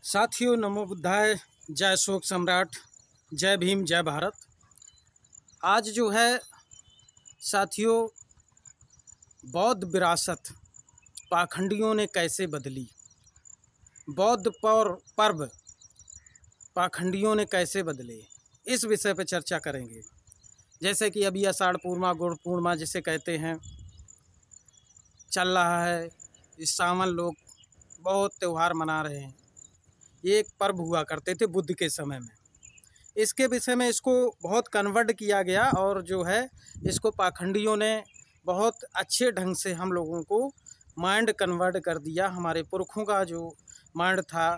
साथियों, नमो बुद्धाय, जय शोक सम्राट, जय भीम, जय भारत। आज जो है साथियों, बौद्ध विरासत पाखंडियों ने कैसे बदली, बौद्ध पर्व पाखंडियों ने कैसे बदले, इस विषय पर चर्चा करेंगे। जैसे कि अभी आषाढ़ पूर्णिमा, गुड़ पूर्णिमा जिसे कहते हैं, चल रहा है। इस सावन लोग बहुत त्यौहार मना रहे हैं। ये एक पर्व हुआ करते थे बुद्ध के समय में। इसके विषय में इसको बहुत कन्वर्ट किया गया और जो है इसको पाखंडियों ने बहुत अच्छे ढंग से हम लोगों को माइंड कन्वर्ट कर दिया। हमारे पुरखों का जो माइंड था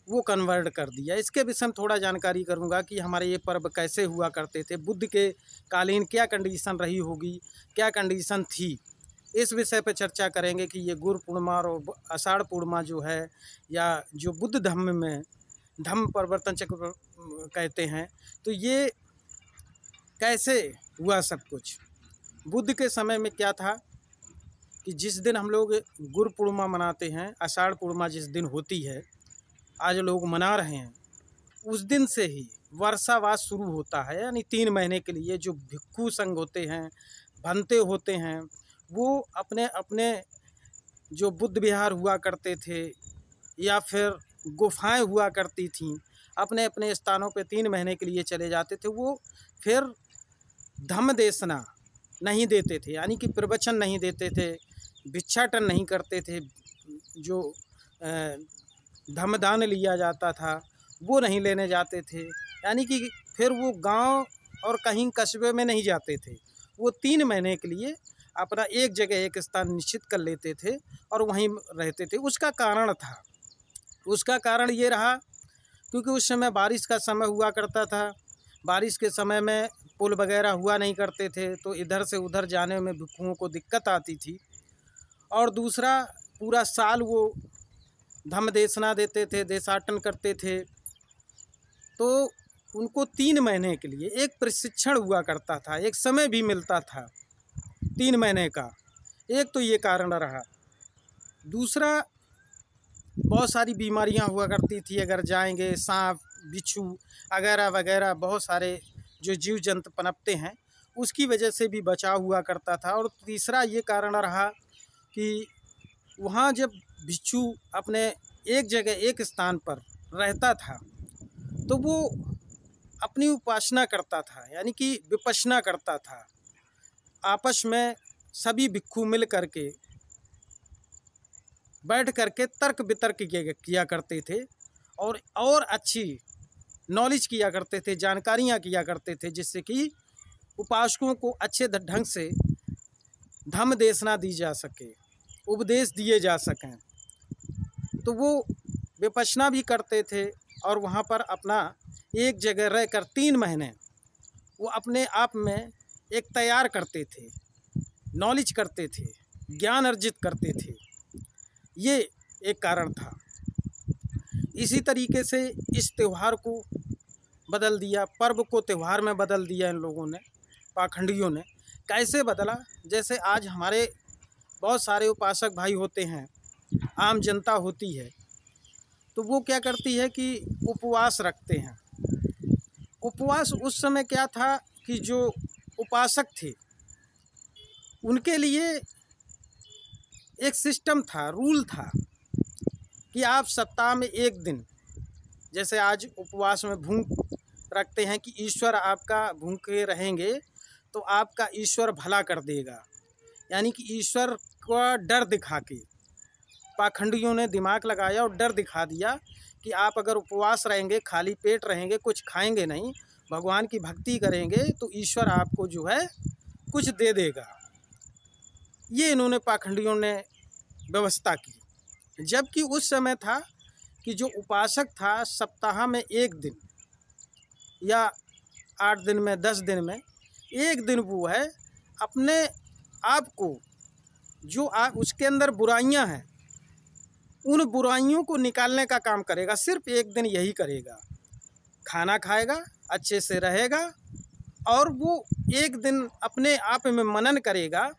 वो कन्वर्ट कर दिया। इसके विषय में थोड़ा जानकारी करूंगा कि हमारे ये पर्व कैसे हुआ करते थे, बुद्ध के कालीन क्या कंडीशन रही होगी, क्या कंडीशन थी। इस विषय पर चर्चा करेंगे कि ये गुरु पूर्णिमा और आषाढ़ पूर्णिमा जो है, या जो बुद्ध धम्म में धम्म परिवर्तन चक्र कहते हैं, तो ये कैसे हुआ सब कुछ। बुद्ध के समय में क्या था कि जिस दिन हम लोग गुरु पूर्णिमा मनाते हैं, आषाढ़ पूर्णिमा जिस दिन होती है, आज लोग मना रहे हैं, उस दिन से ही वर्षावास शुरू होता है। यानी 3 महीने के लिए जो भिक्खु संघ होते हैं, भंते होते हैं, वो अपने अपने जो बुद्ध विहार हुआ करते थे या फिर गुफाएं हुआ करती थीं, अपने अपने स्थानों पे 3 महीने के लिए चले जाते थे। वो फिर धम्म देशना नहीं देते थे, यानी कि प्रवचन नहीं देते थे, भिक्षाटन नहीं करते थे। जो धम्मदान लिया जाता था वो नहीं लेने जाते थे। यानी कि फिर वो गांव और कहीं कस्बे में नहीं जाते थे। वो 3 महीने के लिए अपना एक जगह एक स्थान निश्चित कर लेते थे और वहीं रहते थे। उसका कारण ये रहा क्योंकि उस समय बारिश का समय हुआ करता था। बारिश के समय में पुल वगैरह हुआ नहीं करते थे, तो इधर से उधर जाने में भिक्षुओं को दिक्कत आती थी। और दूसरा, पूरा साल वो धम्म देशना देते थे, देशाटन करते थे, तो उनको 3 महीने के लिए एक प्रशिक्षण हुआ करता था, एक समय भी मिलता था 3 महीने का। एक तो ये कारण रहा। दूसरा, बहुत सारी बीमारियां हुआ करती थी। अगर जाएंगे, सांप, बिच्छू वगैरह वगैरह बहुत सारे जो जीव जंतु पनपते हैं, उसकी वजह से भी बचाव हुआ करता था। और तीसरा ये कारण रहा कि वहाँ जब बिच्छू अपने एक जगह एक स्थान पर रहता था तो वो अपनी उपासना करता था, यानी कि विपश्यना करता था। आपस में सभी भिक्षु मिल करके बैठ करके तर्क वितर्क किया करते थे और अच्छी नॉलेज किया करते थे, जानकारियाँ किया करते थे, जिससे कि उपासकों को अच्छे ढंग से धम्म देशना दी जा सके, उपदेश दिए जा सकें। तो वो विपश्यना भी करते थे और वहाँ पर अपना एक जगह रहकर 3 महीने वो अपने आप में एक तैयार करते थे, नॉलेज करते थे, ज्ञान अर्जित करते थे। ये एक कारण था। इसी तरीके से इस त्यौहार को बदल दिया, पर्व को त्यौहार में बदल दिया इन लोगों ने, पाखंडियों ने। कैसे बदला? जैसे आज हमारे बहुत सारे उपासक भाई होते हैं, आम जनता होती है, तो वो क्या करती है कि उपवास रखते हैं। उपवास उस समय क्या था कि जो उपासक थे उनके लिए एक सिस्टम था, रूल था कि आप सप्ताह में एक दिन, जैसे आज उपवास में भूख रखते हैं कि ईश्वर आपका भूखे रहेंगे तो आपका ईश्वर भला कर देगा। यानी कि ईश्वर का डर दिखा के पाखंडियों ने दिमाग लगाया और डर दिखा दिया कि आप अगर उपवास रहेंगे, खाली पेट रहेंगे, कुछ खाएंगे नहीं, भगवान की भक्ति करेंगे, तो ईश्वर आपको जो है कुछ दे देगा। ये इन्होंने पाखंडियों ने व्यवस्था की। जबकि उस समय था कि जो उपासक था, सप्ताह में एक दिन या 8 दिन में, 10 दिन में एक दिन वो है अपने आप को, जो उसके अंदर बुराइयां हैं, उन बुराइयों को निकालने का काम करेगा। सिर्फ एक दिन यही करेगा, खाना खाएगा, अच्छे से रहेगा, और वो एक दिन अपने आप में मनन करेगा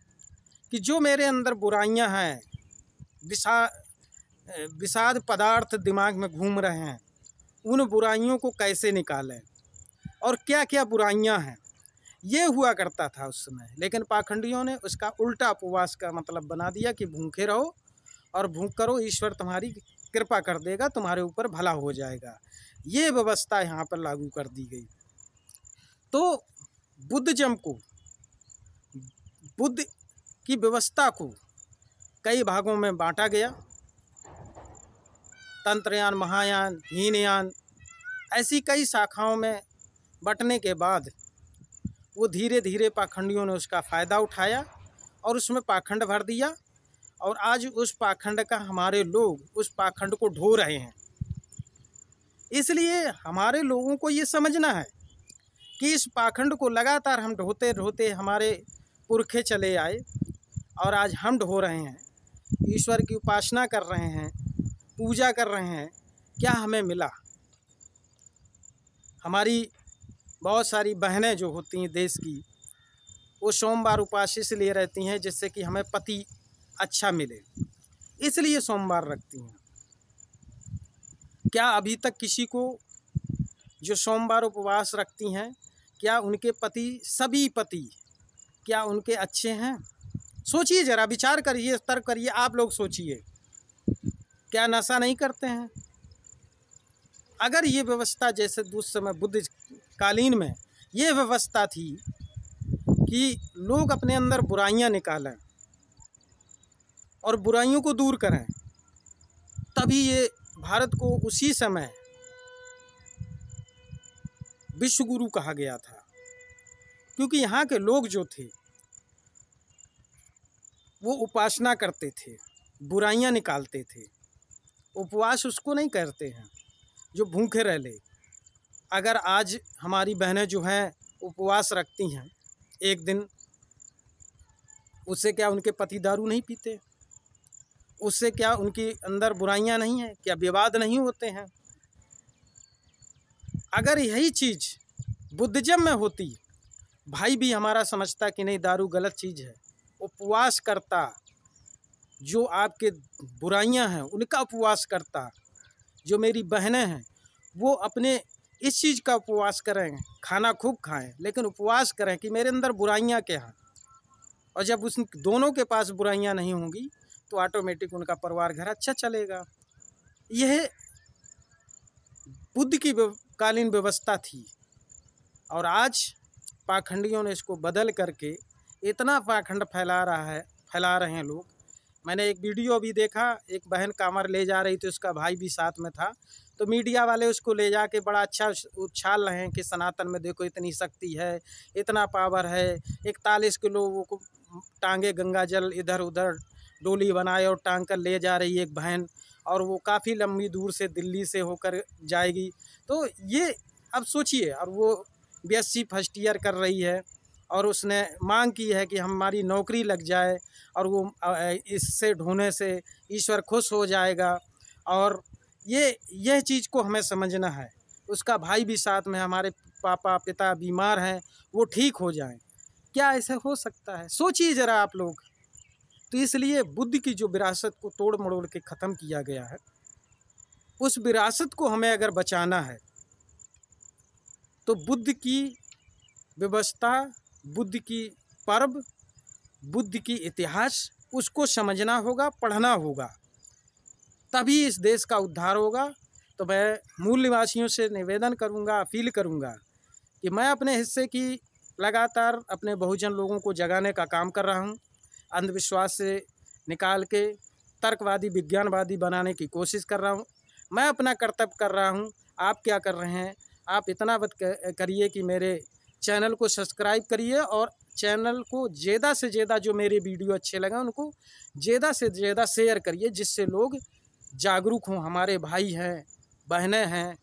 कि जो मेरे अंदर बुराइयां हैं, विषाद पदार्थ दिमाग में घूम रहे हैं, उन बुराइयों को कैसे निकालें और क्या क्या बुराइयां हैं, ये हुआ करता था उस समय। लेकिन पाखंडियों ने उसका उल्टा उपवास का मतलब बना दिया कि भूखे रहो और भूख करो, ईश्वर तुम्हारी कृपा कर देगा, तुम्हारे ऊपर भला हो जाएगा। ये व्यवस्था यहाँ पर लागू कर दी गई। तो बुद्धिज्म को, बुद्ध की व्यवस्था को कई भागों में बांटा गया। तंत्रयान, महायान, हीनयान, ऐसी कई शाखाओं में बंटने के बाद वो धीरे धीरे पाखंडियों ने उसका फ़ायदा उठाया और उसमें पाखंड भर दिया। और आज उस पाखंड का हमारे लोग उस पाखंड को ढो रहे हैं। इसलिए हमारे लोगों को ये समझना है कि इस पाखंड को लगातार हम ढोते ढोते हमारे पुरखे चले आए और आज हम ढो रहे हैं, ईश्वर की उपासना कर रहे हैं, पूजा कर रहे हैं। क्या हमें मिला? हमारी बहुत सारी बहनें जो होती हैं देश की, वो सोमवार उपास इसलिए रहती हैं जिससे कि हमें पति अच्छा मिले, इसलिए सोमवार रखती हैं। क्या अभी तक किसी को जो सोमवार उपवास रखती हैं, क्या उनके पति, सभी पति क्या उनके अच्छे हैं? सोचिए ज़रा, विचार करिए, तर्क करिए, आप लोग सोचिए। क्या नशा नहीं करते हैं? अगर ये व्यवस्था जैसे उस समय बुद्ध कालीन में ये व्यवस्था थी कि लोग अपने अंदर बुराइयां निकालें और बुराइयों को दूर करें, तभी ये भारत को उसी समय विश्व गुरु कहा गया था। क्योंकि यहाँ के लोग जो थे वो उपासना करते थे, बुराइयां निकालते थे। उपवास उसको नहीं करते हैं जो भूखे रह ले। अगर आज हमारी बहनें जो हैं उपवास रखती हैं एक दिन, उससे क्या उनके पति दारू नहीं पीते? उससे क्या उनकी अंदर बुराइयां नहीं हैं? क्या विवाद नहीं होते हैं? अगर यही चीज़ बुद्धिज्म में होती, भाई भी हमारा समझता कि नहीं दारू गलत चीज़ है, उपवास करता, जो आपके बुराइयां हैं उनका उपवास करता। जो मेरी बहनें हैं वो अपने इस चीज़ का उपवास करें, खाना खूब खाएं, लेकिन उपवास करें कि मेरे अंदर बुराइयां क्या हैं। और जब उस दोनों के पास बुराइयां नहीं होंगी तो ऑटोमेटिक उनका परिवार घर अच्छा चलेगा। यह बुद्ध की कालीन व्यवस्था थी और आज पाखंडियों ने इसको बदल करके इतना पाखंड फैला रहे हैं लोग। मैंने एक वीडियो भी देखा, एक बहन कांवर ले जा रही थी, उसका भाई भी साथ में था, तो मीडिया वाले उसको ले जाके बड़ा अच्छा उछाल रहे हैं कि सनातन में देखो इतनी शक्ति है, इतना पावर है। 41 किलो को टांगे गंगा जल इधर उधर डोली बनाए और टांग कर ले जा रही है एक बहन, और वो काफ़ी लंबी दूर से दिल्ली से होकर जाएगी। तो ये अब सोचिए, और वो BSc फर्स्ट ईयर कर रही है और उसने मांग की है कि हमारी नौकरी लग जाए और वो इससे ढोने से ईश्वर खुश हो जाएगा। और यह चीज़ को हमें समझना है। उसका भाई भी साथ में, हमारे पापा पिता बीमार हैं, वो ठीक हो जाएं। क्या ऐसा हो सकता है? सोचिए ज़रा आप लोग। तो इसलिए बुद्ध की जो विरासत को तोड़ मरोड़ के ख़त्म किया गया है, उस विरासत को हमें अगर बचाना है तो बुद्ध की व्यवस्था, बुद्ध की पर्व, बुद्ध की इतिहास, उसको समझना होगा, पढ़ना होगा, तभी इस देश का उद्धार होगा। तो मैं मूल निवासियों से निवेदन करूंगा, अपील करूंगा कि मैं अपने हिस्से की लगातार अपने बहुजन लोगों को जगाने का काम कर रहा हूं। अंधविश्वास से निकाल के तर्कवादी, विज्ञानवादी बनाने की कोशिश कर रहा हूं। मैं अपना कर्तव्य कर रहा हूं। आप क्या कर रहे हैं? आप इतना मत करिए कि मेरे चैनल को सब्सक्राइब करिए और चैनल को ज़्यादा से ज़्यादा, जो मेरे वीडियो अच्छे लगे उनको ज़्यादा से ज़्यादा शेयर करिए, जिससे लोग जागरूक हों। हमारे भाई हैं, बहनें हैं,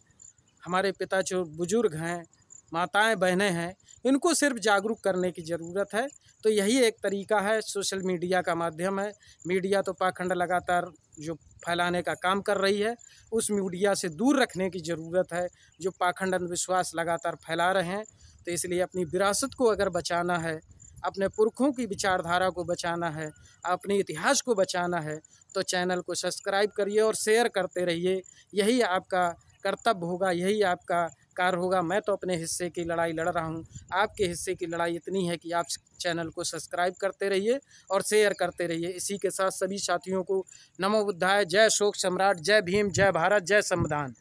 हमारे पिता जो बुजुर्ग हैं, माताएं बहनें हैं, इनको सिर्फ जागरूक करने की ज़रूरत है। तो यही एक तरीका है, सोशल मीडिया का माध्यम है। मीडिया तो पाखंड लगातार जो फैलाने का काम कर रही है, उस मीडिया से दूर रखने की ज़रूरत है जो पाखंड अंधविश्वास लगातार फैला रहे हैं। तो इसलिए अपनी विरासत को अगर बचाना है, अपने पुरखों की विचारधारा को बचाना है, अपने इतिहास को बचाना है, तो चैनल को सब्सक्राइब करिए और शेयर करते रहिए। यही आपका कर्तव्य होगा, यही आपका कार्य होगा। मैं तो अपने हिस्से की लड़ाई लड़ रहा हूँ, आपके हिस्से की लड़ाई इतनी है कि आप चैनल को सब्सक्राइब करते रहिए और शेयर करते रहिए। इसी के साथ सभी साथियों को नमो बुद्धाय, जय शोक सम्राट, जय भीम, जय भारत, जय संविधान।